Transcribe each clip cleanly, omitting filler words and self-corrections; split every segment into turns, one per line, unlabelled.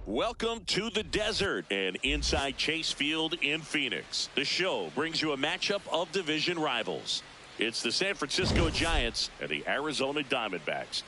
Welcome to the desert and inside Chase Field in Phoenix. The show brings you a matchup of division rivals. It's the San Francisco Giants and the Arizona Diamondbacks.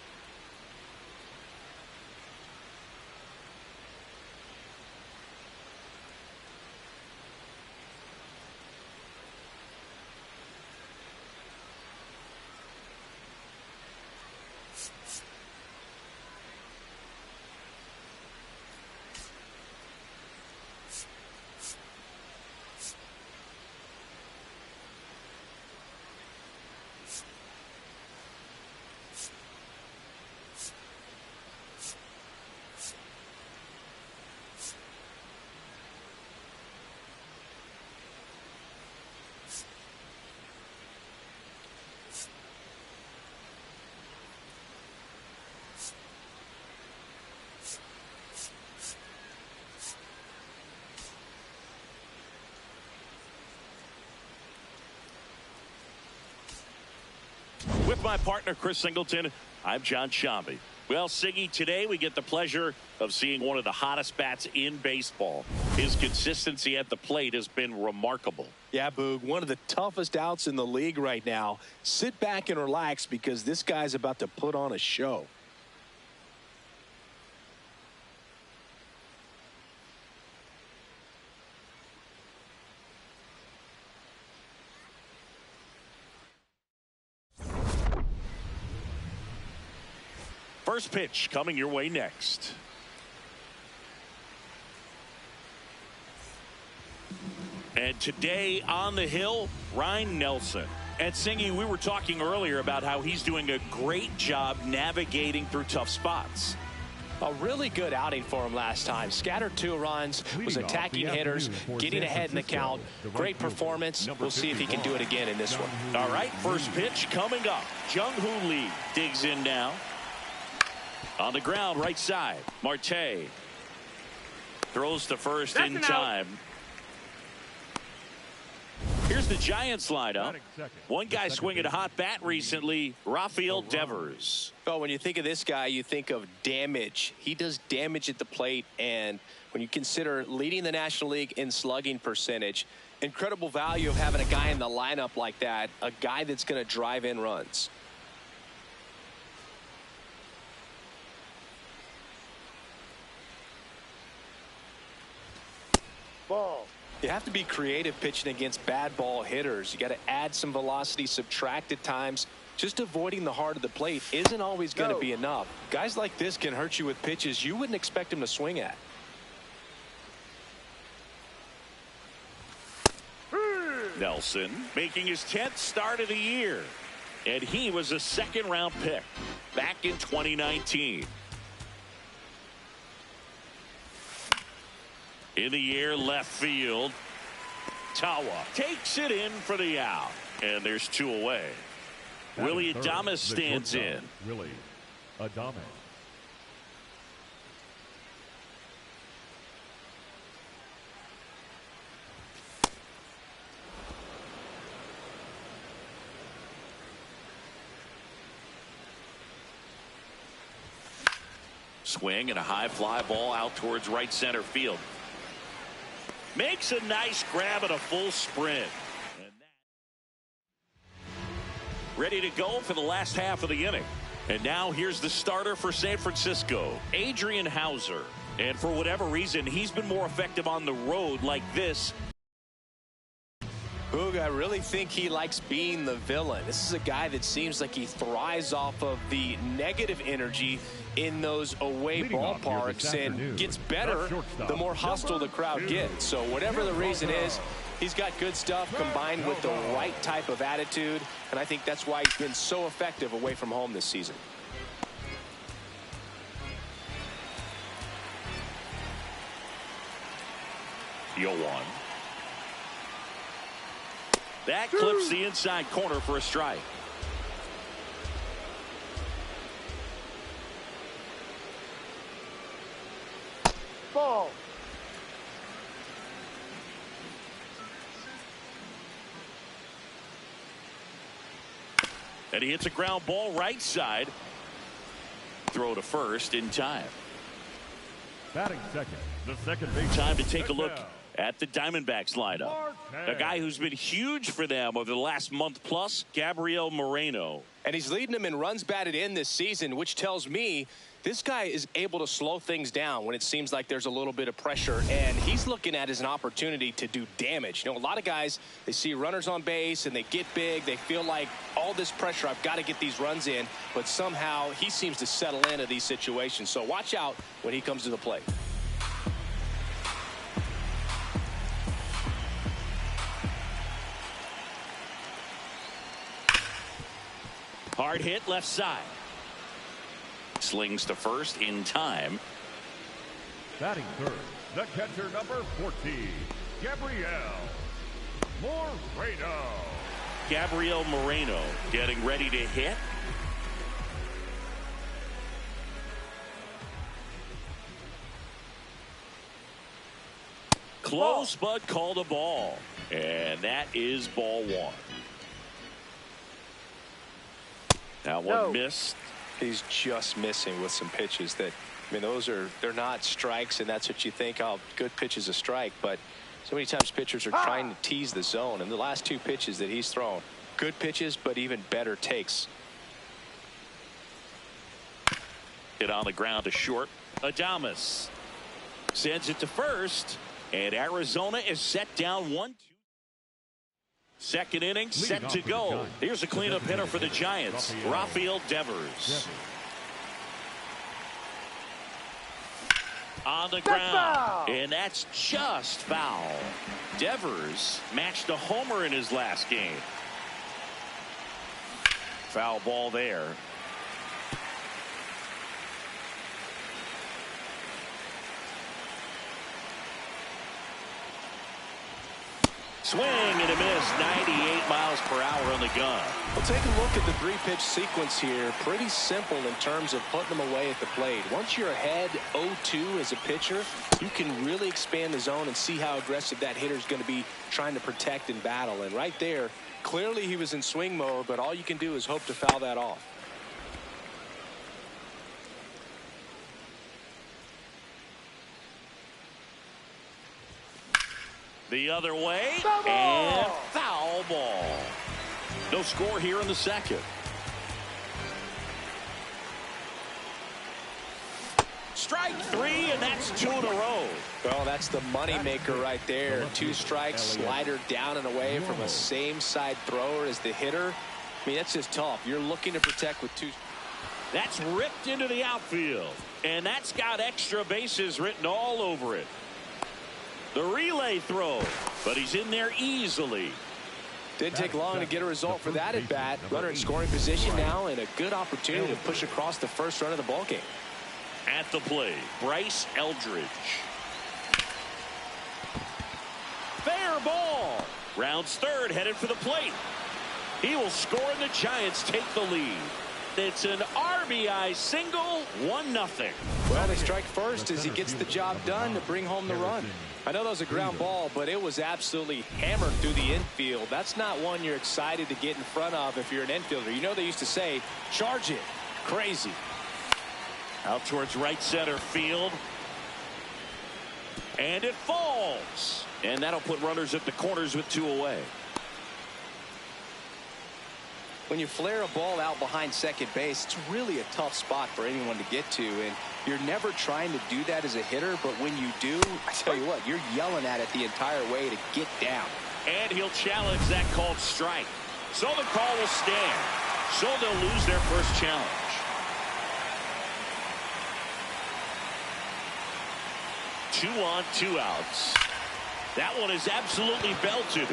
With my partner, Chris Singleton, I'm John Shambi. Well, Siggy, today we get the pleasure of seeing one of the hottest bats in baseball. His consistency at the plate has been remarkable.
Yeah, Boog, one of the toughest outs in the league right now. Sit back and relax because this guy's about to put on a show.
First pitch coming your way next. And today on the hill, Ryan Nelson. And Singy, we were talking earlier about how he's doing a great job navigating through tough spots.
A really good outing for him last time. Scattered 2 runs, was attacking hitters, getting ahead in the count. Great performance. We'll see if he can do it again in this one.
All right, first pitch coming up. Jung-Hoo Lee digs in now. On the ground, right side. Marte throws to first in time. Here's the Giants lineup. One guy swinging a hot bat recently, Rafael Devers.
Oh, when you think of this guy, you think of damage. He does damage at the plate, and when you consider leading the National League in slugging percentage, incredible value of having a guy in the lineup like that, a guy that's going to drive in runs.
Ball.
You have to be creative pitching against bad ball hitters. You got to add some velocity, subtract at times. Just avoiding the heart of the plate isn't always going to be enough. Guys like this can hurt you with pitches you wouldn't expect him to swing at.
Nelson making his 10th start of the year. And he was a second-round pick back in 2019. In the air, left field. Tawa takes it in for the out. And there's 2 away. Willie Adames stands in.
Willie Adames.
Swing and a high fly ball out towards right center field. Makes a nice grab at a full sprint. Ready to go for the last half of the inning. And now here's the starter for San Francisco, Adrian Hauser. And for whatever reason, he's been more effective on the road like this.
Boog, I really think he likes being the villain. This is a guy that seems like he thrives off of the negative energy in those away ballparks and gets better the more hostile the crowd gets. So whatever the reason is, he's got good stuff combined with the right type of attitude, and I think that's why he's been so effective away from home this season.
That clips the inside corner for a strike.
Ball.
And he hits a ground ball right side. Throw to first in time.
Batting second, the second base.
Time to take a look at the Diamondbacks lineup. A guy who's been huge for them over the last month plus, Gabriel Moreno.
And he's leading them in runs batted in this season, which tells me this guy is able to slow things down when it seems like there's a little bit of pressure, and he's looking at it as an opportunity to do damage. You know, a lot of guys, they see runners on base and they get big. They feel like all this pressure, I've got to get these runs in, but somehow he seems to settle into these situations. So watch out when he comes to the plate.
Hard hit left side. Slings to first in time.
Batting third, the catcher number 14, Gabriel Moreno.
Gabriel Moreno getting ready to hit. Close, but called a ball. And that is ball one. That one missed.
He's just missing with some pitches that, I mean, they're not strikes, and that's what you think, oh, good pitch is a strike. But so many times pitchers are trying to tease the zone, and the last two pitches that he's thrown, good pitches, but even better takes.
Hit on the ground to short. Adames sends it to first, and Arizona is set down 1-2. Second inning set to go. Here's a cleanup hitter for the Giants, Rafael Devers. On the ground, and that's just foul. Devers matched a homer in his last game. Foul ball there. Swing and a miss, 98 miles per hour on the gun.
Well, take a look at the three-pitch sequence here. Pretty simple in terms of putting them away at the plate. Once you're ahead 0-2 as a pitcher, you can really expand the zone and see how aggressive that hitter is going to be trying to protect and battle. And right there, clearly he was in swing mode, but all you can do is hope to foul that off.
The other way, and foul ball. No score here in the second. Strike three, and that's two in a row.
Well, that's the money maker right there. Two strikes, slider down and away from a same side thrower as the hitter. I mean, that's just tough. You're looking to protect with two.
That's ripped into the outfield, and that's got extra bases written all over it. The relay throw, but he's in there easily.
Didn't take long to get a result for that at bat. Runner in scoring position now, and a good opportunity to push across the first run of the ballgame.
At the plate, Bryce Eldridge. Fair ball. Rounds third, headed for the plate. He will score, and the Giants take the lead. It's an RBI single, 1-0.
Well, they strike first as he gets the job done to bring home the run. I know that was a ground ball, but it was absolutely hammered through the infield. That's not one you're excited to get in front of if you're an infielder. You know they used to say, charge it. Crazy.
Out towards right center field. And it falls. And that'll put runners at the corners with two away.
When you flare a ball out behind second base, it's really a tough spot for anyone to get to, and you're never trying to do that as a hitter, but when you do, I tell you what, you're yelling at it the entire way to get down.
And he'll challenge that called strike. So the call will stand. So they'll lose their first challenge. 2 on, 2 outs. That one is absolutely belted.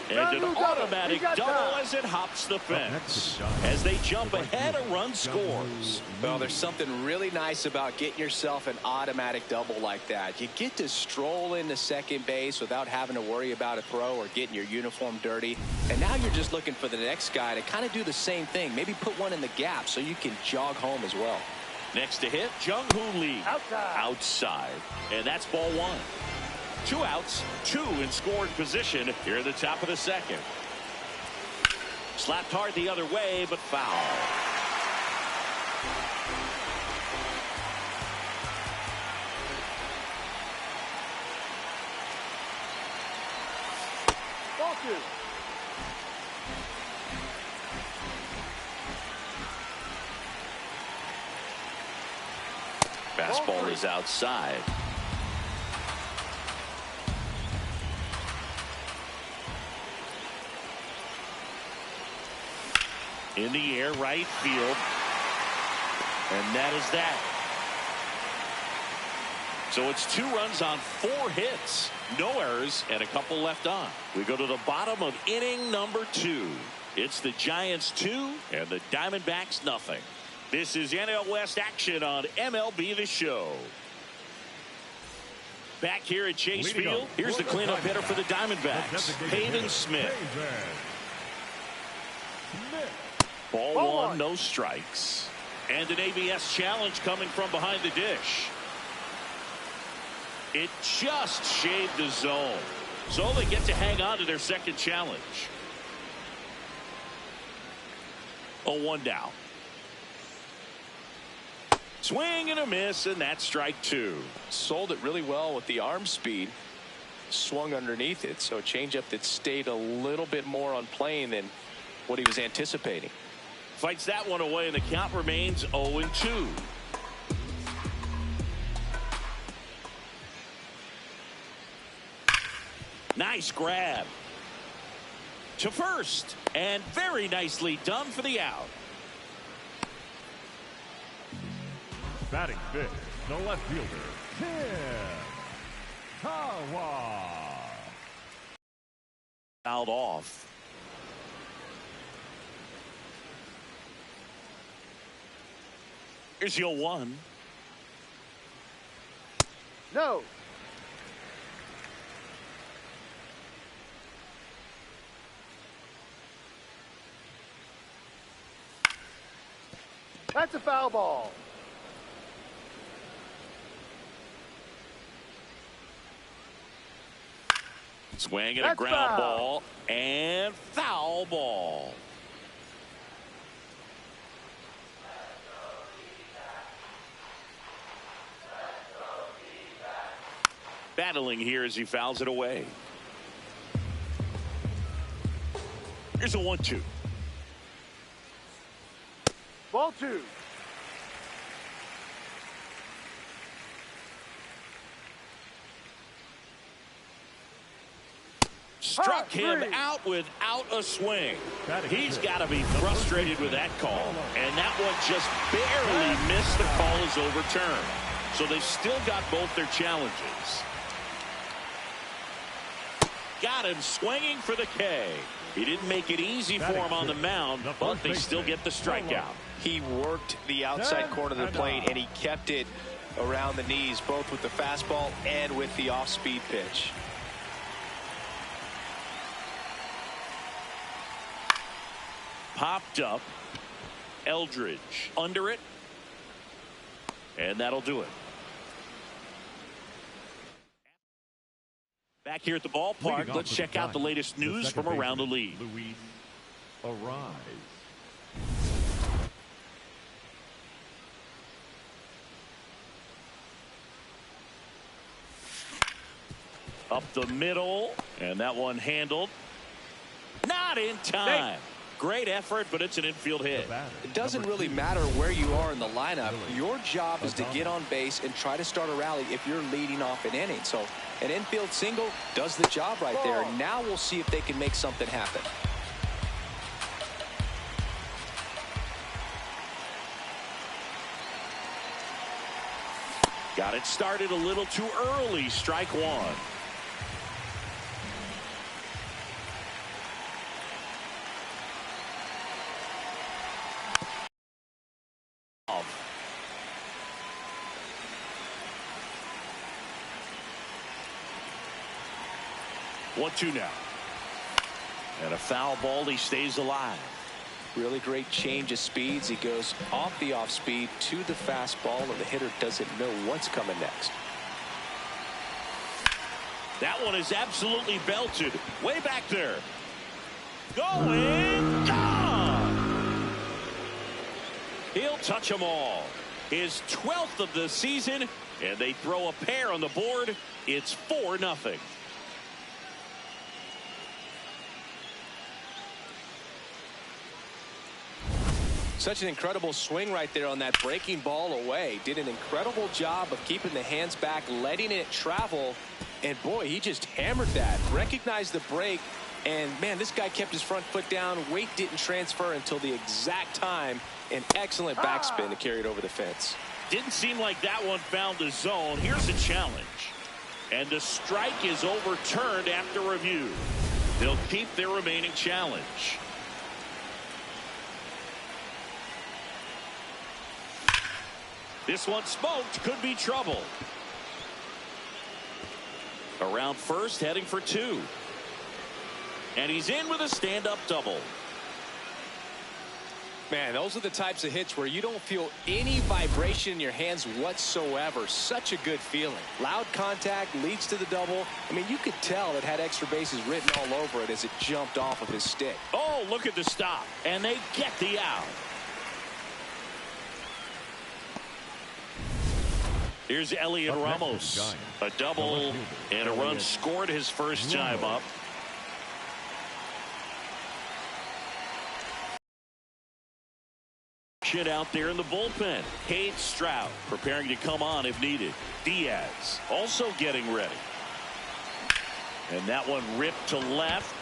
And an automatic double as it hops the fence. As they jump ahead, a run scores.
Well, there's something really nice about getting yourself an automatic double like that. You get to stroll into second base without having to worry about a throw or getting your uniform dirty. And now you're just looking for the next guy to kind of do the same thing. Maybe put one in the gap so you can jog home as well.
Next to hit, Jung-Hoo Lee. Outside. And that's ball one. 2 outs, 2 in scoring position here at the top of the second. Slapped hard the other way, but foul.
Ball 2.
Fastball is outside. In the air, right field. And that is that. So it's 2 runs on 4 hits. No errors and a couple left on. We go to the bottom of inning number 2. It's the Giants 2 and the Diamondbacks nothing. This is NL West action on MLB The Show. Back here at Chase Field, here's the cleanup hitter for the Diamondbacks, Hayden Smith. Ball 1, no strikes. And an ABS challenge coming from behind the dish. It just shaved the zone. So they get to hang on to their second challenge. 0-1 down. Swing and a miss, and that's strike 2.
Sold it really well with the arm speed. Swung underneath it, so a changeup that stayed a little bit more on plane than what he was anticipating.
Fights that one away, and the count remains 0-2. Nice grab to first, and very nicely done for the out.
Batting fifth, the left fielder, Tim Kawa.
Fouled off. Here's the 0-1.
No. That's a foul ball.
Swing and a ground ball and foul ball. Battling here as he fouls it away. Here's a 1-2.
Ball 2.
Struck him out without a swing. He's got to be frustrated with that call. And that one just barely missed. The call is overturned. So they've still got both their challenges. Got him swinging for the K. He didn't make it easy for him on the mound, but they still get the strikeout.
He worked the outside corner of the plate, and he kept it around the knees, both with the fastball and with the off-speed pitch.
Popped up. Eldridge under it. And that'll do it. Back here at the ballpark, let's check out the latest news from around the league.
Luis Arise.
Up the middle, and that one handled. Not in time. Great effort, but it's an infield hit.
It doesn't really matter where you are in the lineup. Your job is to get on base and try to start a rally if you're leading off an inning. So an infield single does the job right there. Now we'll see if they can make something happen.
Got it started a little too early. Strike 1. 1-2 now. And a foul ball. He stays alive.
Really great change of speeds. He goes off the off speed to the fastball, and the hitter doesn't know what's coming next.
That one is absolutely belted. Way back there. Going. Gone. He'll touch them all. His 12th of the season, and they throw a pair on the board. It's 4-0.
Such an incredible swing right there on that breaking ball away. Did an incredible job of keeping the hands back, letting it travel. And boy, he just hammered that. Recognized the break. And man, this guy kept his front foot down. Weight didn't transfer until the exact time. An excellent backspin to carry it over the fence.
Didn't seem like that one found the zone. Here's a challenge. And the strike is overturned after review. They'll keep their remaining challenge. This one smoked. Could be trouble. Around first, heading for 2. And he's in with a stand-up double.
Man, those are the types of hits where you don't feel any vibration in your hands whatsoever. Such a good feeling. Loud contact leads to the double. I mean, you could tell it had extra bases written all over it as it jumped off of his stick.
Oh, look at the stop. And they get the out. Here's Elliot Ramos. A double and a run scored his first time up. Shit out there in the bullpen. Cade Stroud preparing to come on if needed. Diaz also getting ready. And that one ripped to left.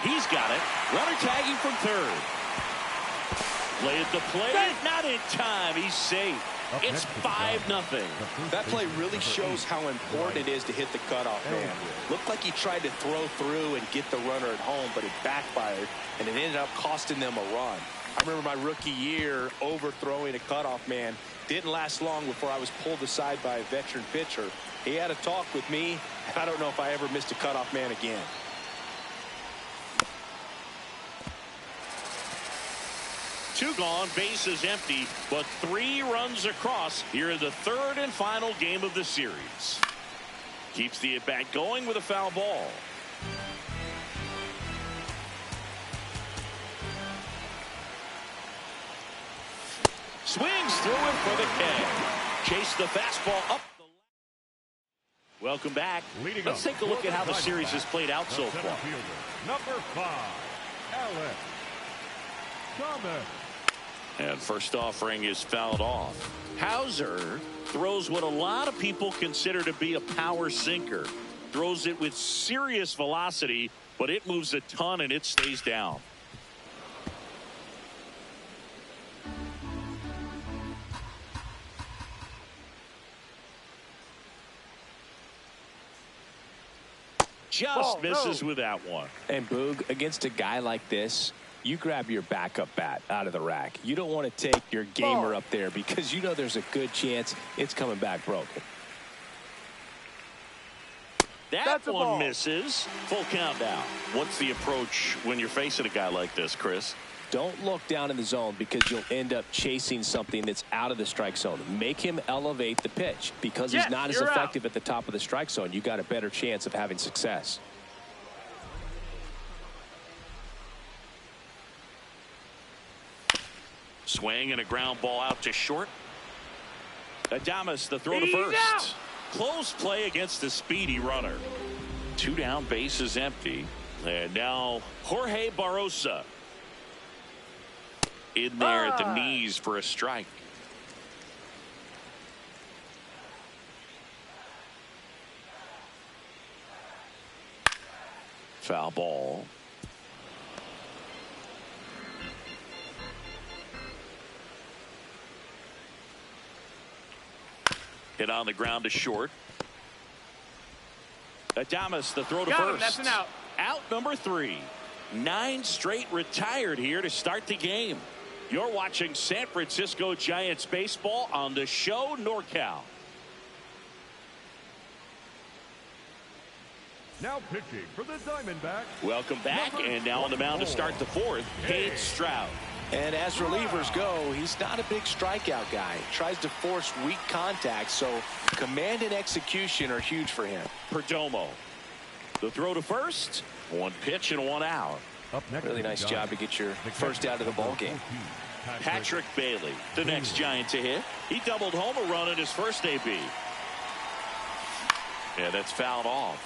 He's got it. Runner tagging from third. Play at the plate. Not in time. He's safe. It's 5-0.
That play really shows how important it is to hit the cutoff man. Looked like he tried to throw through and get the runner at home, but it backfired, and it ended up costing them a run. I remember my rookie year overthrowing a cutoff man. Didn't last long before I was pulled aside by a veteran pitcher. He had a talk with me, and I don't know if I ever missed a cutoff man again.
Two gone, bases empty, but 3 runs across here in the third and final game of the series. Keeps the at-bat going with a foul ball. Swings through it for the K. Chase the fastball up. Welcome back. Let's take a look at how the series has played out so far.
Number 5, Alex Thomas.
And first offering is fouled off. Hauser throws what a lot of people consider to be a power sinker. Throws it with serious velocity, but it moves a ton and it stays down. Just misses with that one.
And Boog, against a guy like this, you grab your backup bat out of the rack. You don't want to take your gamer up there because you know there's a good chance it's coming back broken.
That one misses. Full count now. What's the approach when you're facing a guy like this, Chris?
Don't look down in the zone because you'll end up chasing something that's out of the strike zone. Make him elevate the pitch because he's not as effective at the top of the strike zone. You got a better chance of having success.
Swing and a ground ball out to short. Adames the throw to first. Close play against the speedy runner. 2 down, bases empty. And now Jorge Barrosa in there at the knees for a strike. Foul ball. Hit on the ground to short. Adames the throw to first.
That's an out.
Out number 3. 9 straight retired here to start the game. You're watching San Francisco Giants baseball on the show NorCal.
Now pitching for the Diamondbacks.
Welcome back, and now on the mound to start the fourth, Paige Stroud.
And as relievers go, he's not a big strikeout guy. He tries to force weak contact, so command and execution are huge for him.
Perdomo. The throw to first. One pitch and one out.
Up next,
really nice job to get your first out of the ball game.
Patrick Bailey, the next Giant to hit. He doubled home a run in his first AB. And that's fouled off.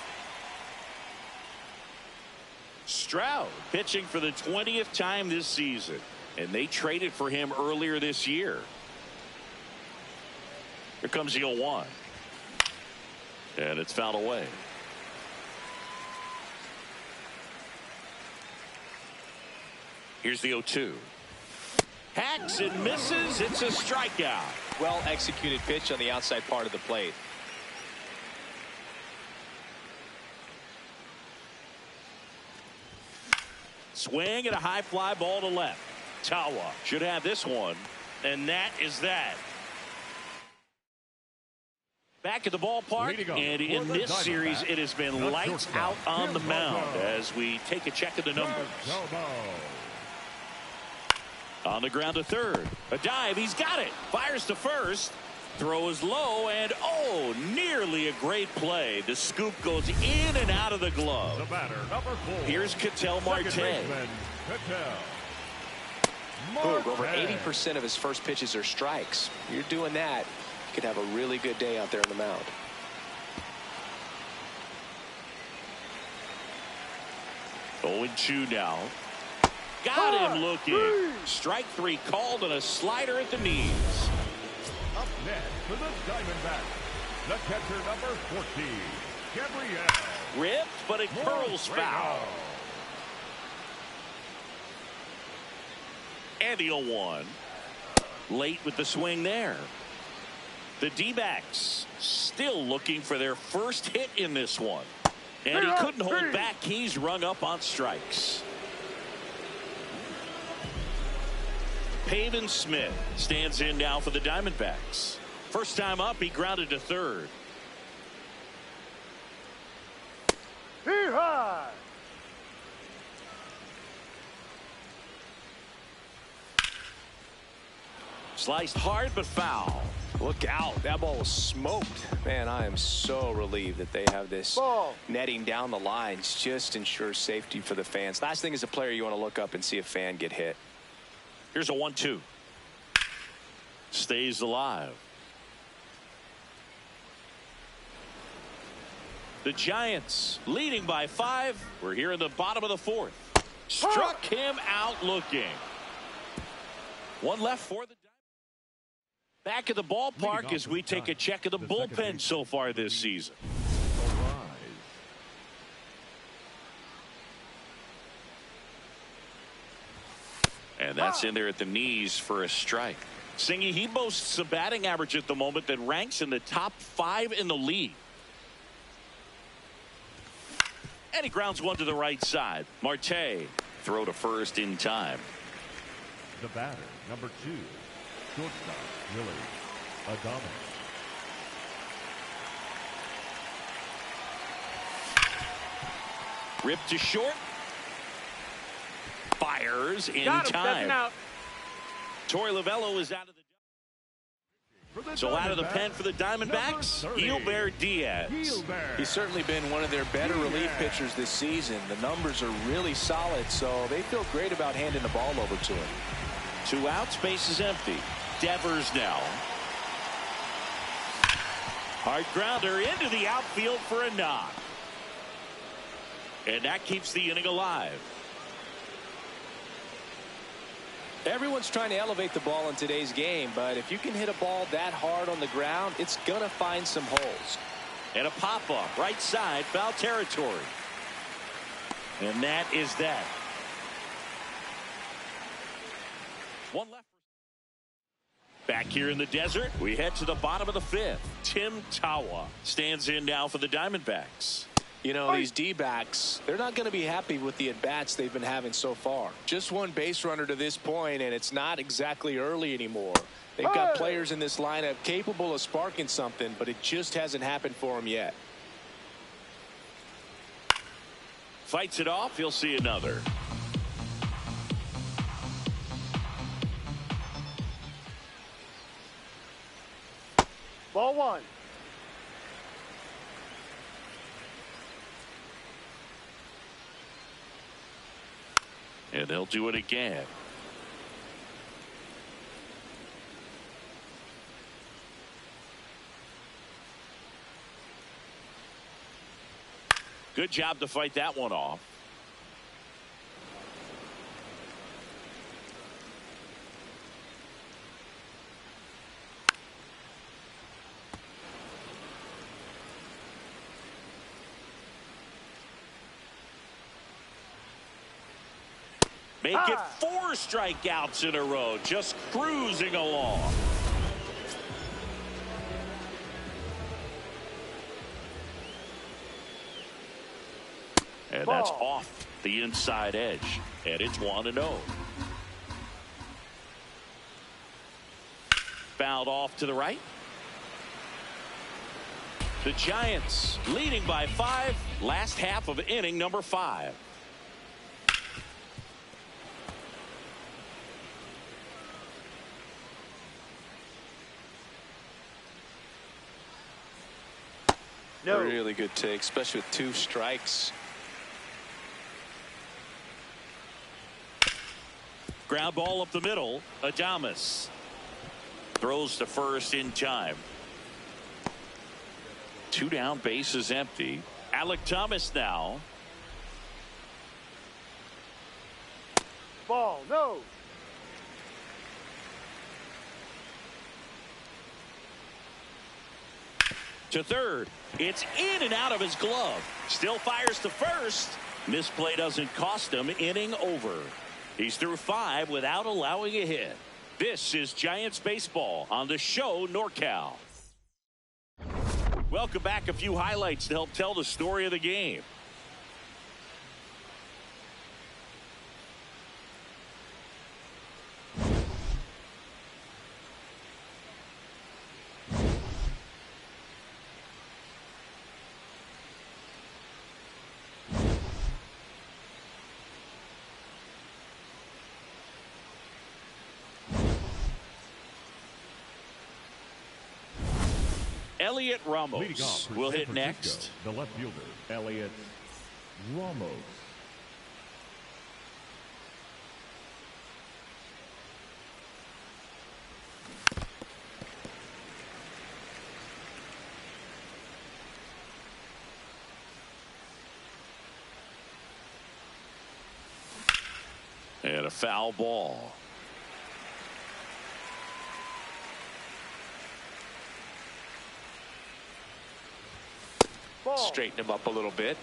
Stroud pitching for the 20th time this season, and they traded for him earlier this year. Here comes the 0-1, and it's fouled away. Here's the 0-2. Hacks and misses. It's a strikeout.
Well executed pitch on the outside part of the plate.
Swing and a high fly ball to left. Tawa should have this one, and that is that. Back at the ballpark, and in this series, it has been lights out on the mound as we take a check of the numbers. On the ground to third. A dive. He's got it. Fires to first. Throw is low, and oh, nearly a great play. The scoop goes in and out of the glove.
The batter, number 4.
Here's Ketel Marte.
Over 80% of his first pitches are strikes. You're doing that, you could have a really good day out there on the mound.
Oh, 0-2 now. Got him looking. Strike 3 called and a slider at the knees.
Up next for the Diamondbacks, the catcher number 14, Gabriel.
Ripped, but it curls foul. And the 0-1. Late with the swing there. The D-backs still looking for their first hit in this one. And he couldn't hold back. He's rung up on strikes. Pavin Smith stands in now for the Diamondbacks. First time up, he grounded to third.
Hee-haw!
Sliced hard but foul.
Look out. That ball was smoked. Man, I am so relieved that they have this netting down the lines. Just ensures safety for the fans. Last thing as a player, you want to look up and see a fan get hit.
Here's a 1-2. Stays alive. The Giants leading by 5. We're here in the bottom of the 4th. Struck him out looking. One left for the Diamondbacks. Back at the ballpark as we take a check of the bullpen so far this season. And that's in there at the knees for a strike. Singy, he boasts a batting average at the moment that ranks in the top 5 in the league. And he grounds one to the right side. Marte, throw to first in time.
The batter, number 2, shortstop, Willie Adames.
Ripped to short. Fires in time. Torey Lovullo is out of the. So out of the pen for the Diamondbacks, Gilbert Diaz.
He's certainly been one of their better relief pitchers this season. The numbers are really solid, so they feel great about handing the ball over to him.
2 outs, base is empty. Devers now. Hard grounder into the outfield for a knock. And that keeps the inning alive.
Everyone's trying to elevate the ball in today's game, but if you can hit a ball that hard on the ground, it's going to find some holes.
And a pop-up, right side, foul territory. And that is that. One left. Back here in the desert, we head to the bottom of the 5th. Tim Tawa stands in now for the Diamondbacks.
You know, these D-backs, they're not going to be happy with the at-bats they've been having so far. Just one base runner to this point, and it's not exactly early anymore. They've got players in this lineup capable of sparking something, but it just hasn't happened for them yet.
Fights it off. He'll see another.
Ball one.
And they'll do it again. Good job to fight that one off. Make it 4 strikeouts in a row, just cruising along. And that's off the inside edge. And it's 1-0. Fouled off to the right. The Giants leading by 5. Last half of inning number 5.
No.
Really good take, especially with 2 strikes.
Ground ball up the middle. Adames throws to first in time. 2 down, base is empty. Alec Thomas now.
Ball, no.
To third. It's in and out of his glove. Still fires to first. Misplay doesn't cost him. Inning over. He's through 5 without allowing a hit. This is Giants baseball on the show NorCal. Welcome back. A few highlights to help tell the story of the game. Elliot Ramos will hit next.
The left fielder, Elliot Ramos.
And a foul ball.
Ball.
Straighten him up a little bit.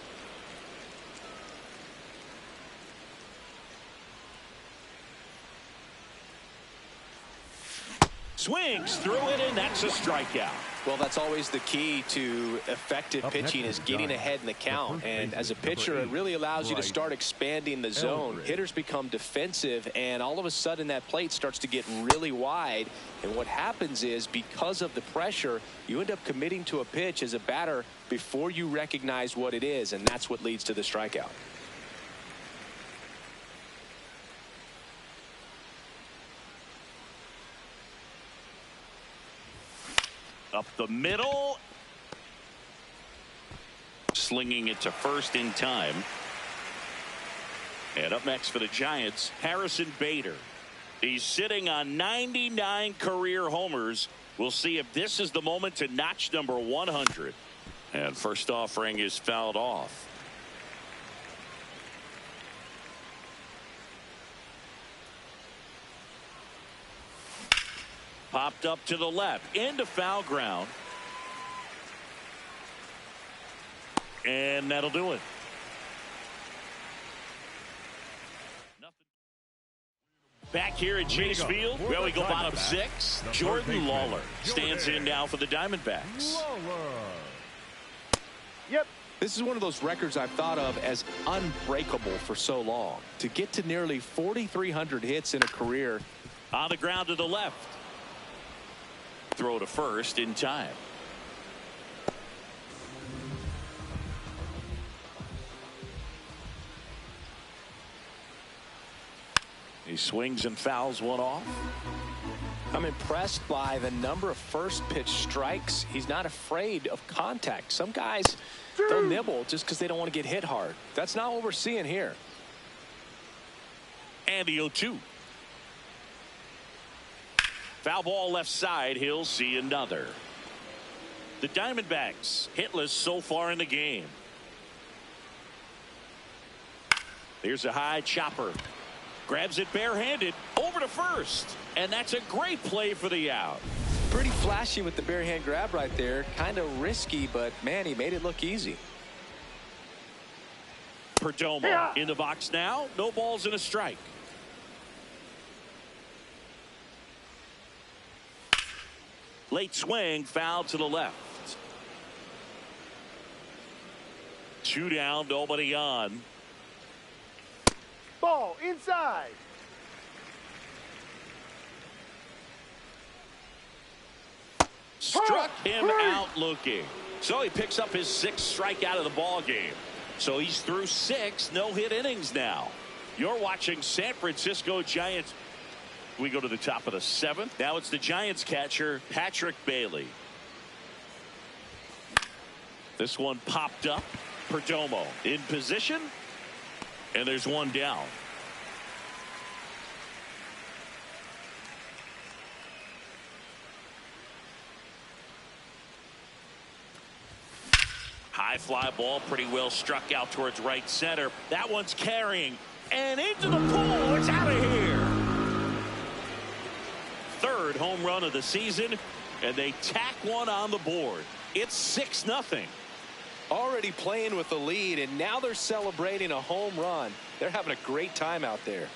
Swings through it, and that's a strikeout.
Well, that's always the key to effective pitching, is getting ahead in the count. And as a pitcher, it really allows you to start expanding the zone. Hitters become defensive, and all of a sudden that plate starts to get really wide. And what happens is, because of the pressure, you end up committing to a pitch as a batter before you recognize what it is, and that's what leads to the strikeout.
Up the middle. Slinging it to first in time. And up next for the Giants, Harrison Bader. He's sitting on 99 career homers. We'll see if this is the moment to notch number 100. And first offering is fouled off. Popped up to the left, into foul ground. And that'll do it. Back here at Chase Field, where we go bottom 6. Jordan Lawler stands in now for the Diamondbacks.
Yep.
This is one of those records I've thought of as unbreakable for so long. To get to nearly 4,300 hits in a career.
On the ground to the left. Throw to first in time. He swings and fouls one off.
I'm impressed by the number of first pitch strikes. He's not afraid of contact. Some guys, they'll nibble just because they don't want to get hit hard. That's not what we're seeing here.
And the 0-2. Foul ball left side. He'll see another. The Diamondbacks hitless so far in the game. There's a high chopper. Grabs it barehanded over to first. And that's a great play for the out.
Pretty flashy with the bare hand grab right there. Kind of risky, but man, he made it look easy.
Perdomo in the box now. No balls and a strike. Late swing, foul to the left. 2 down, nobody on.
Ball inside.
Struck him out looking. So he picks up his 6th strikeout of the ball game. So he's through 6 no-hit innings now. You're watching San Francisco Giants. We go to the top of the 7th. Now it's the Giants catcher, Patrick Bailey. This one popped up. Perdomo in position. And there's one down. High fly ball, pretty well struck out towards right center. That one's carrying and into the pool. It's out of here. 3rd home run of the season, and they tack one on the board. It's 6-0.
Already playing with the lead, and now they're celebrating a home run. They're having a great time out there.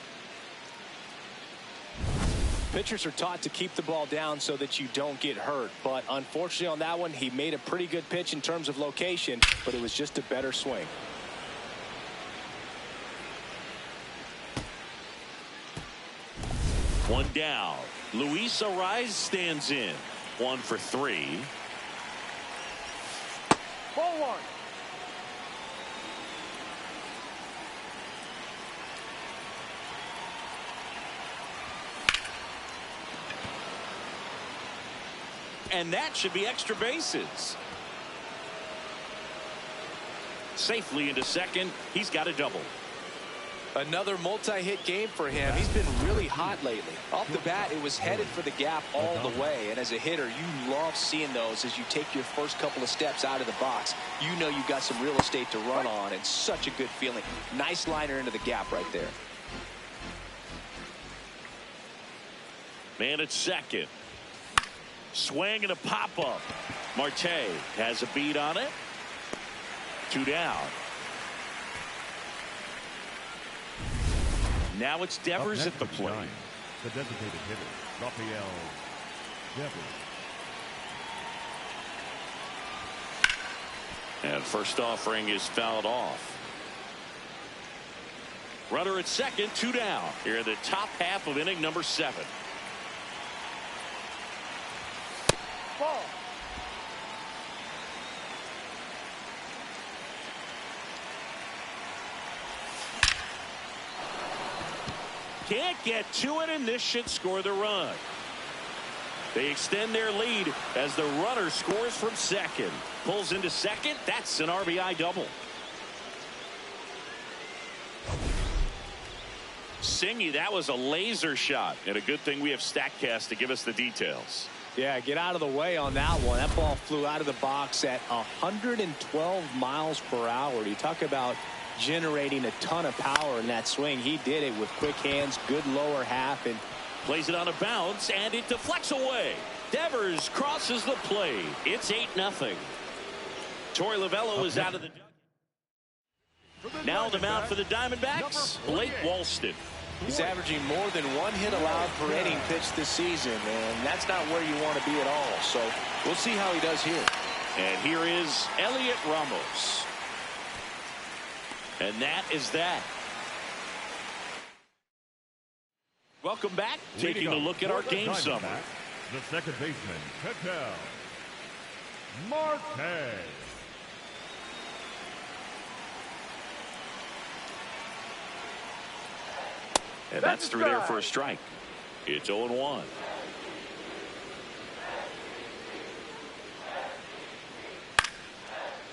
Pitchers are taught to keep the ball down so that you don't get hurt. But unfortunately on that one, he made a pretty good pitch in terms of location, but it was just a better swing.
One down. Luis Ariz stands in. 1 for 3.
Ball 1.
And that should be extra bases. Safely into second. He's got a double.
Another multi-hit game for him. He's been really hot lately. Off the bat, it was headed for the gap all the way. And as a hitter, you love seeing those as you take your first couple of steps out of the box. You know you've got some real estate to run on, and such a good feeling. Nice liner into the gap right there.
Man at second. Swing and a pop-up. Marte has a beat on it. 2 down. Now it's Devers at the plate.
The designated hitter, Rafael Devers.
And first offering is fouled off. Runner at second, 2 down. Here in the top half of inning number 7.
Ball.
Can't get to it, and this should score the run. They extend their lead as the runner scores from second. Pulls into second. That's an RBI double. Singy, that was a laser shot. And a good thing we have StatCast to give us the details.
Yeah, get out of the way on that one. That ball flew out of the box at 112 miles per hour. You talk about generating a ton of power in that swing. He did it with quick hands, good lower half, and
plays it on a bounce, and it deflects away. Devers crosses the plate. It's 8-0. Torey Lovullo is out of the. Now on the mound for the Diamondbacks, Blake Walston.
He's averaging more than 1 hit allowed per inning pitched this season, and that's not where you want to be at all. So we'll see how he does here.
And here is Elliot Ramos. And that is that. Welcome back. Taking a look at our game summary.
The second baseman, Ketel Marte.
And that's through there for a strike. It's 0-1.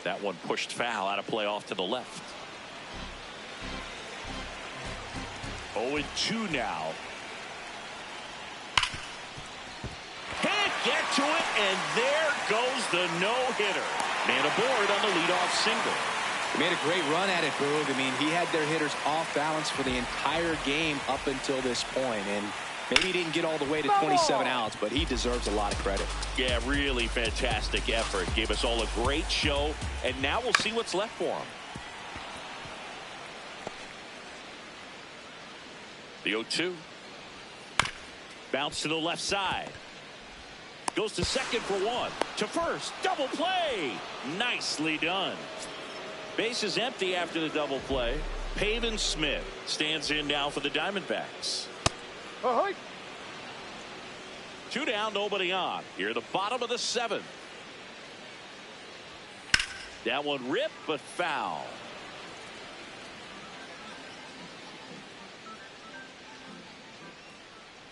That one pushed foul out of play off to the left. 0-2 now. Can't get to it, and there goes the no-hitter. Man aboard on the leadoff single.
He made a great run at it, Boog. I mean, he had their hitters off balance for the entire game up until this point, and maybe he didn't get all the way to 27 outs, but he deserves a lot of credit.
Yeah, really fantastic effort. Gave us all a great show, and now we'll see what's left for him. The 0-2. Bounce to the left side. Goes to second for one. To first. Double play. Nicely done. Base is empty after the double play. Pavin Smith stands in now for the Diamondbacks.
Ahoy.
2 down, nobody on. Here at the bottom of the 7th. That one ripped, but foul.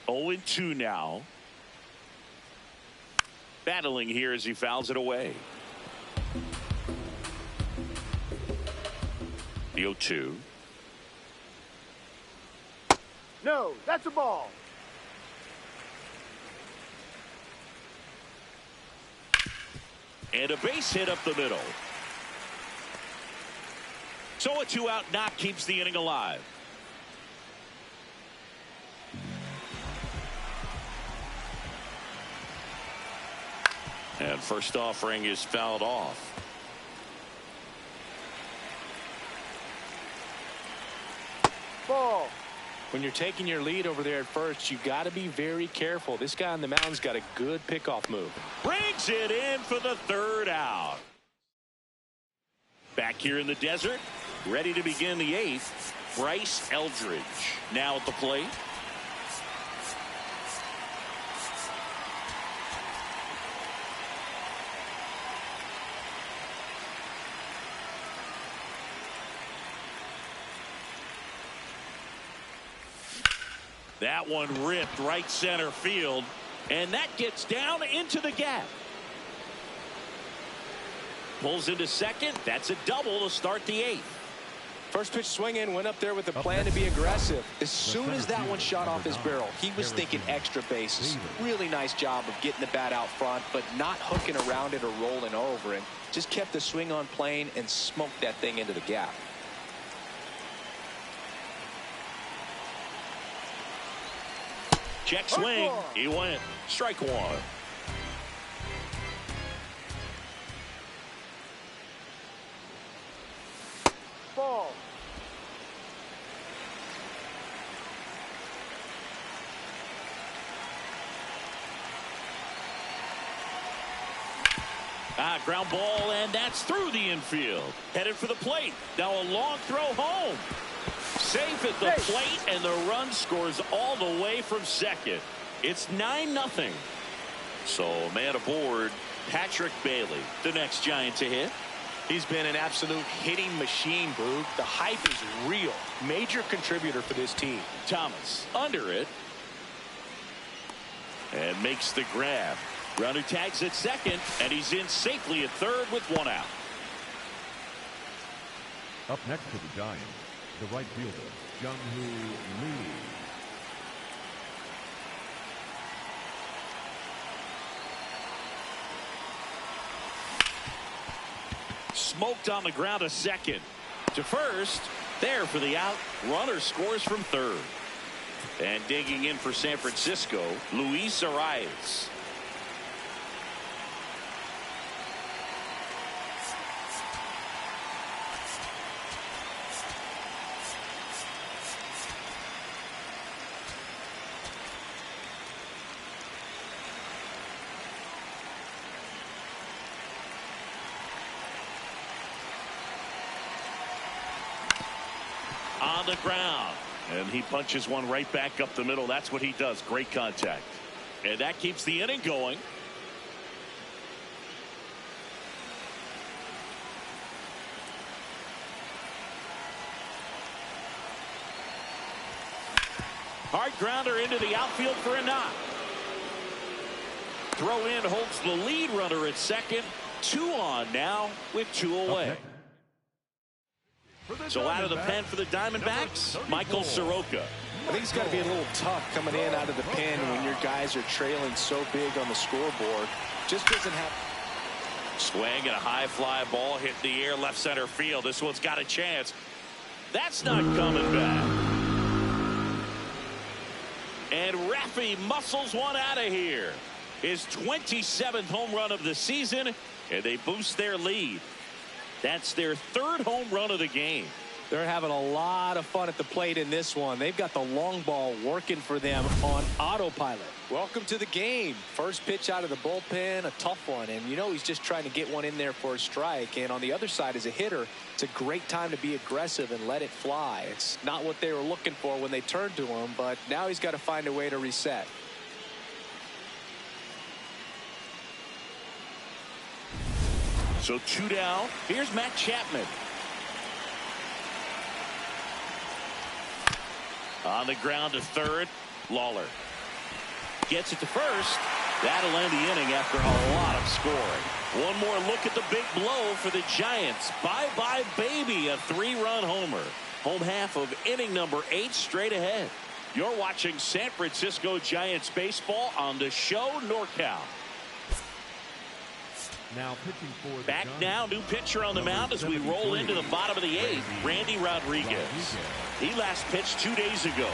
Oh, 2 now. Battling here as he fouls it away. The 0-2.
No, that's a ball.
And a base hit up the middle. So a 2-out knock keeps the inning alive. And first offering is fouled off.
Ball.
When you're taking your lead over there at first, you got to be very careful. This guy on the mound's got a good pickoff move.
Brings it in for the 3rd out. Back here in the desert, ready to begin the 8th. Bryce Eldridge now at the plate. That one ripped right center field, and that gets down into the gap. Pulls into second. That's a double to start the 8th.
First pitch swing in, went up there with a plan to be aggressive. As soon as that one shot off his barrel, he was thinking extra bases. Really nice job of getting the bat out front, but not hooking around it or rolling over it. Just kept the swing on plane and smoked that thing into the gap.
Check swing. He went. Strike 1.
Ball.
Ground ball, and that's through the infield. Headed for the plate. Now a long throw home. Safe at the plate, and the run scores all the way from second. It's 9-0. So man aboard, Patrick Bailey, the next Giant to hit.
He's been an absolute hitting machine, Boog. The hype is real. Major contributor for this team.
Thomas under it. And makes the grab. Runner tags at second, and he's in safely at third with 1 out.
Up next for the Giants, the right fielder, Jung-Hoo Lee.
Smoked on the ground to second. To first. There for the out. Runner scores from third. And digging in for San Francisco, Luis Arias. On the ground, and he punches one right back up the middle. That's what he does. Great contact, and that keeps the inning going. Hard grounder into the outfield for a knock. Throw in holds the lead runner at second. 2 on now with 2 away. So out of the pen for the Diamondbacks, Michael Soroka.
I think it's got to be a little tough coming in out of the pen when your guys are trailing so big on the scoreboard. Just doesn't have.
Swing and a high fly ball hit in the air left center field. This one's got a chance. That's not coming back. And Raffy muscles one out of here. His 27th home run of the season, and they boost their lead. That's their 3rd home run of the game.
They're having a lot of fun at the plate in this one. They've got the long ball working for them on autopilot. Welcome to the game. First pitch out of the bullpen, a tough one. And you know he's just trying to get one in there for a strike. And on the other side, as a hitter, it's a great time to be aggressive and let it fly. It's not what they were looking for when they turned to him, but now he's got to find a way to reset.
So 2 down. Here's Matt Chapman. On the ground to third. Lawler gets it to first. That'll end the inning after a lot of scoring. One more look at the big blow for the Giants. Bye-bye, baby. A 3-run homer. Home half of inning number 8 straight ahead. You're watching San Francisco Giants baseball on the show NorCal.
Now pitching for the
Back
Giants.
now, new pitcher on the mound as we roll into the bottom of the 8th. Randy Rodriguez. He last pitched 2 days ago.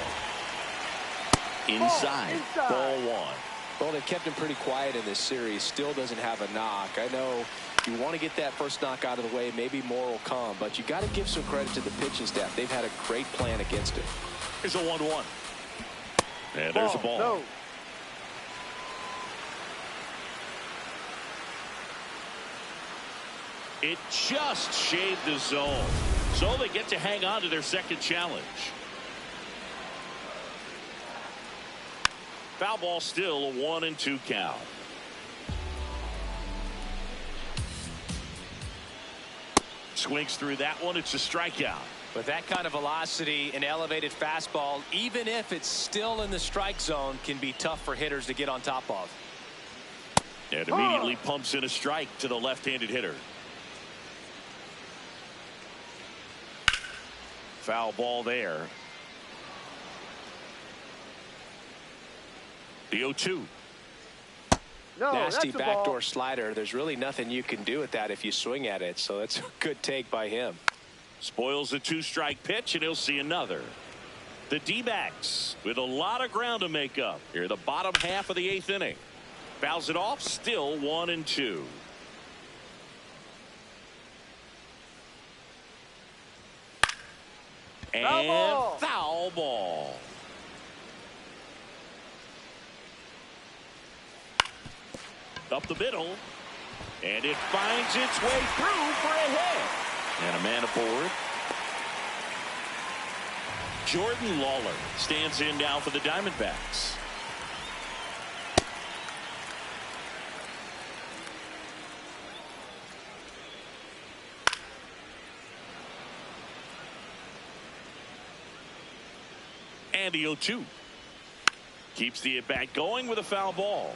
Inside. Ball 1.
Well, they've kept him pretty quiet in this series. Still doesn't have a knock. I know you want to get that first knock out of the way. Maybe more will come. But you got to give some credit to the pitching staff. They've had a great plan against it.
Here's a 1-1. And there's a ball.
No.
It just shaved the zone. So they get to hang on to their second challenge. Foul ball still a 1-2 count. Swings through that one. It's a strikeout.
With that kind of velocity, an elevated fastball, even if it's still in the strike zone, can be tough for hitters to get on top of.
And immediately pumps in a strike to the left-handed hitter. Foul ball there. The 0-2.
No,
Nasty
that's a
backdoor
ball.
slider. There's really nothing you can do with that if you swing at it. So that's a good take by him.
Spoils the 2-strike pitch, and he'll see another. The D-backs with a lot of ground to make up here, the bottom half of the 8th inning. Fouls it off, still 1-2. And foul ball. Up the middle. And it finds its way through for a hit. And a man aboard. Jordan Lawler stands in now for the Diamondbacks. And the 0-2. Keeps the at-bat going with a foul ball.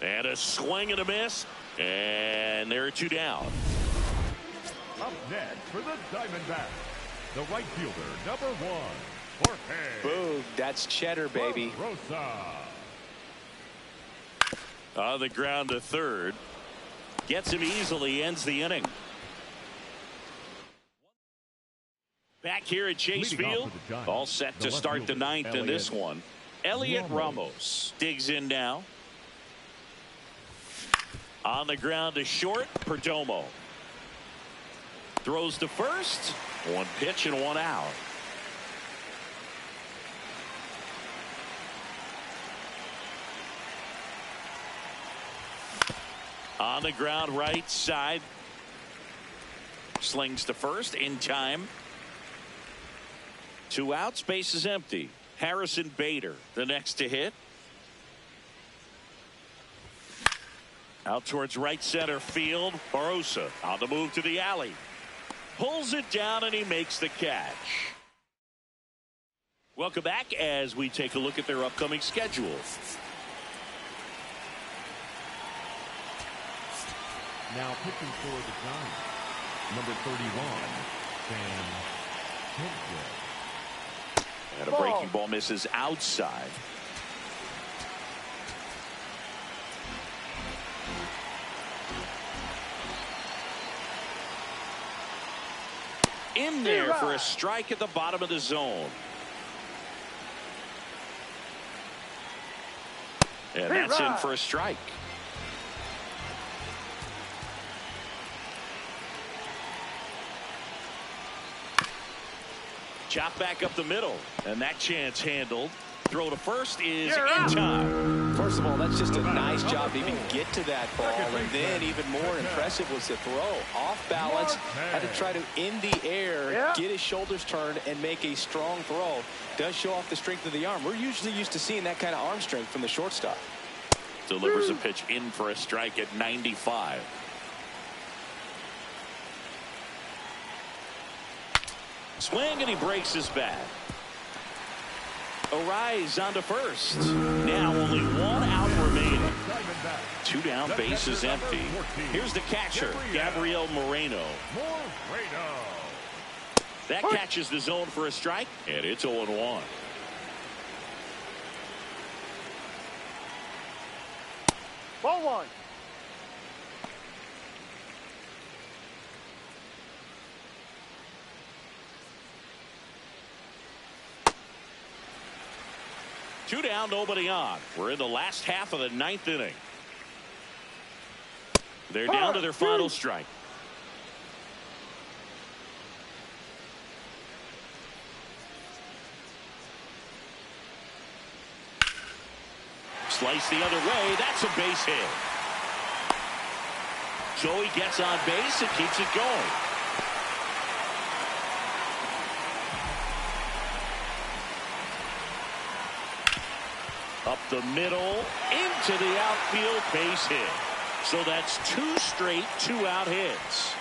And a swing and a miss. And there are 2 down.
Up next for the Diamondbacks, the right fielder, number 1, Jorge.
Boom, that's cheddar, baby.
Rosa.
On the ground to third. Gets him easily, ends the inning. Back here at Chase Field, all set to start the 9th in this one. Elliot Ramos digs in now. On the ground to short, Perdomo. Throws to first. 1 pitch and 1 out. On the ground right side. Slings to first in time. 2 outs, base is empty. Harrison Bader, the next to hit. Out towards right center field. Barossa on the move to the alley. pulls it down, and he makes the catch. Welcome back as we take a look at their upcoming schedule.
Now pitching for the Giants, number 31, Sam Hentges.
And a breaking ball misses outside. In there for a strike at the bottom of the zone. And that's in for a strike. Chop back up the middle, and that chance handled. Throw to first is in time.
First of all, that's just a nice job to even get to that ball, and then even more impressive was the throw. Off balance, had to try to, in the air, get his shoulders turned and make a strong throw. Does show off the strength of the arm. We're usually used to seeing that kind of arm strength from the shortstop.
Delivers a pitch in for a strike at 95. Swing, and he breaks his bat. Arise on to first. Now only one out remaining. 2 down, base is empty. Here's the catcher, Gabriel Moreno. That catches the zone for a strike, and it's 0-1.
Ball 1.
Two down, nobody on. We're in the last half of the 9th inning. They're down to their final strike. Slice the other way. That's a base hit. Joey gets on base and keeps it going. Up the middle, into the outfield, base hit. So that's 2 straight 2-out hits.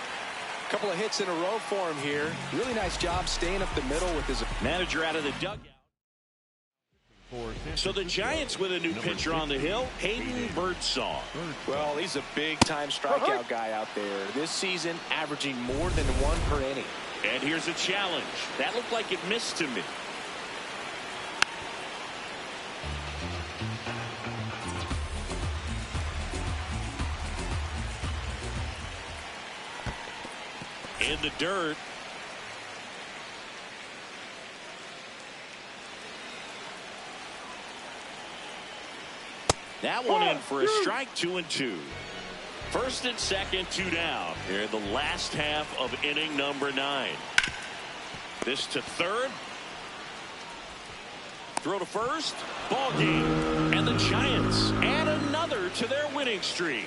A couple of hits in a row for him here. Really nice job staying up the middle with his
manager out of the dugout. So the Giants with a new pitcher on the hill, Hayden Birdsong.
Well, he's a big-time strikeout guy out there. This season, averaging more than 1 per inning.
And here's a challenge. That looked like it missed to me. In the dirt. That one in for a strike, 2-2. First and second, 2 down. Here in the last half of inning number 9. This to third. Throw to first. Ball game. And the Giants add another to their winning streak.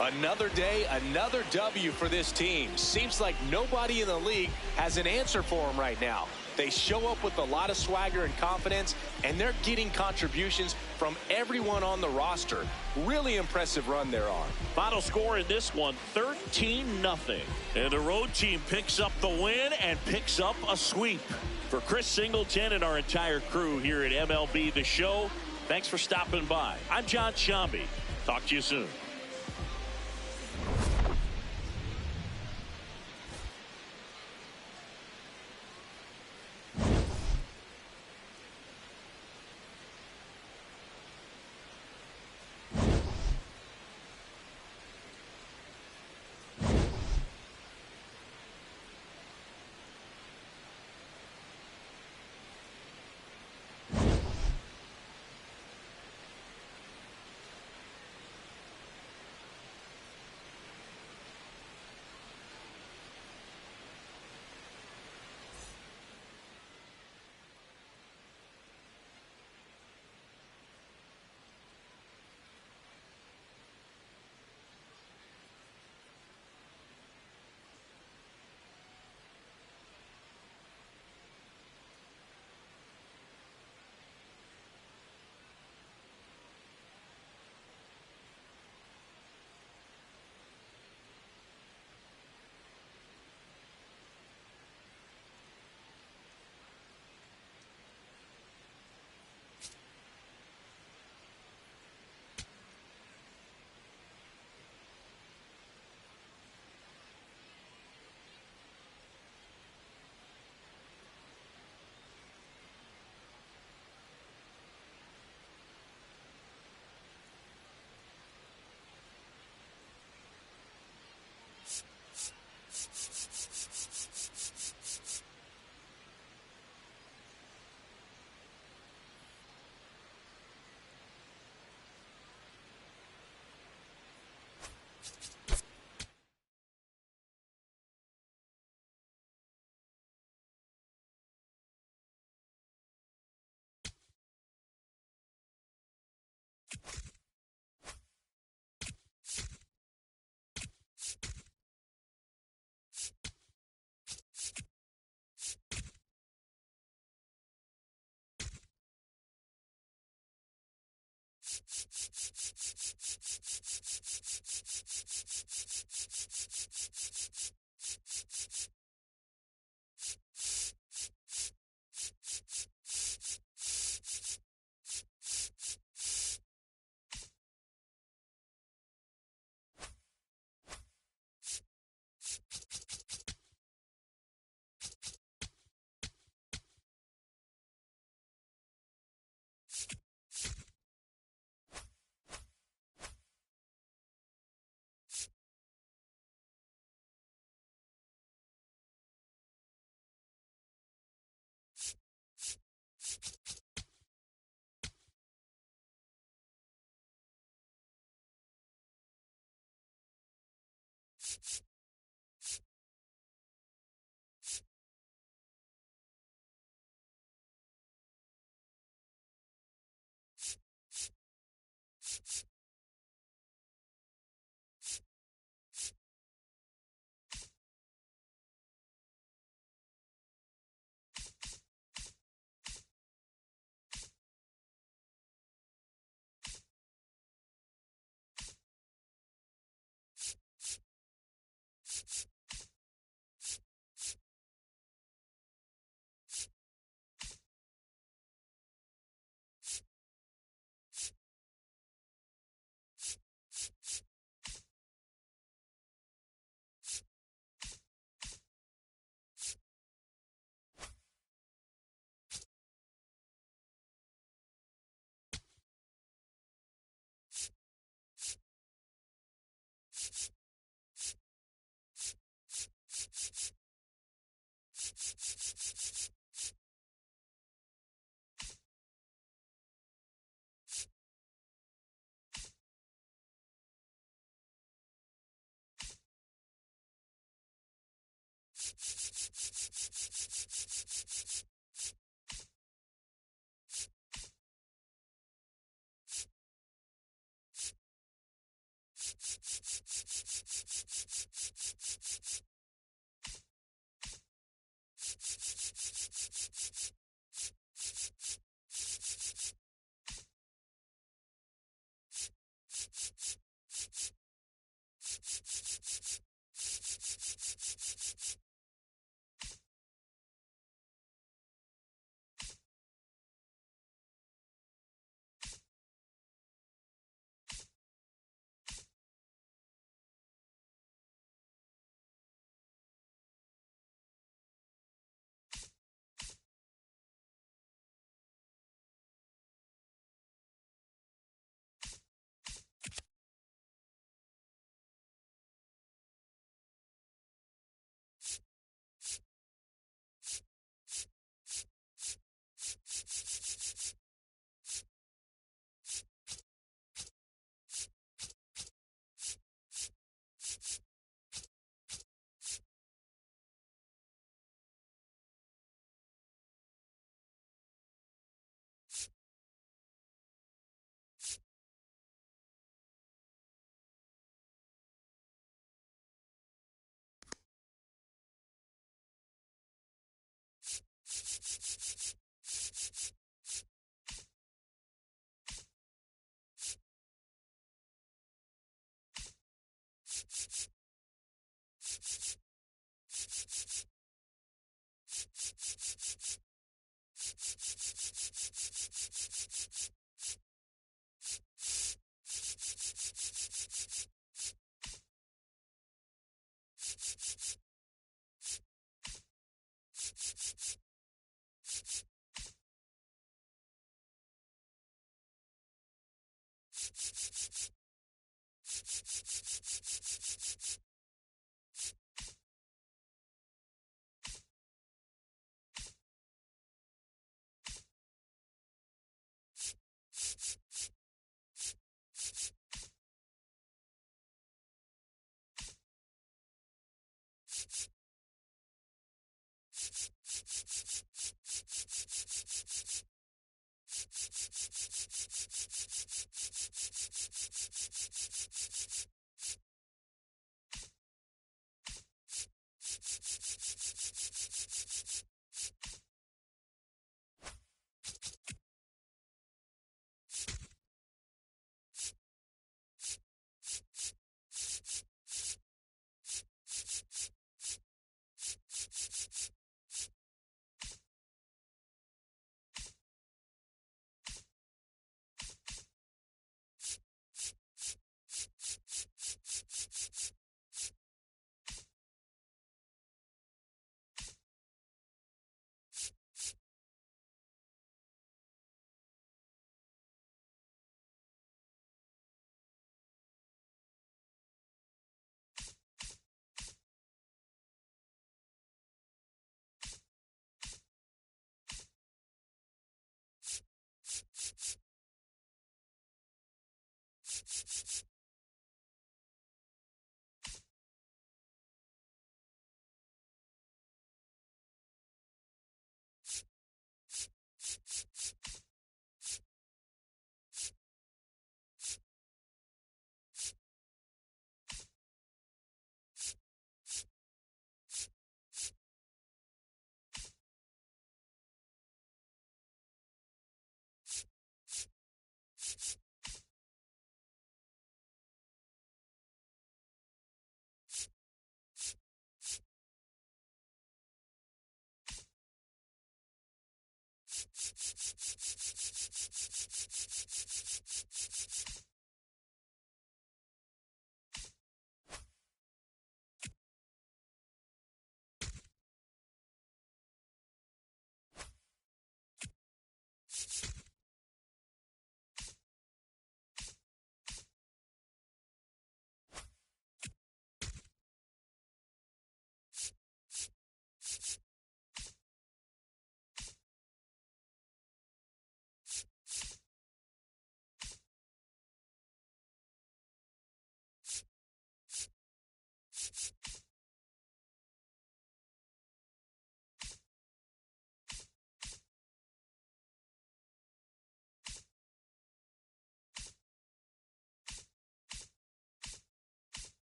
Another day, another W for this team. Seems like nobody in the league has an answer for them right now. They show up with a lot of swagger and confidence, and they're getting contributions from everyone on the roster. Really impressive run they're on.
Final score in this one, 13-0. And the road team picks up the win and picks up a sweep. For Chris Singleton and our entire crew here at MLB The Show, thanks for stopping by. I'm John Shambi. Talk to you soon.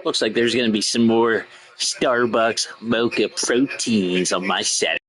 Looks like there's going to be some more Starbucks mocha proteins on my Saturday.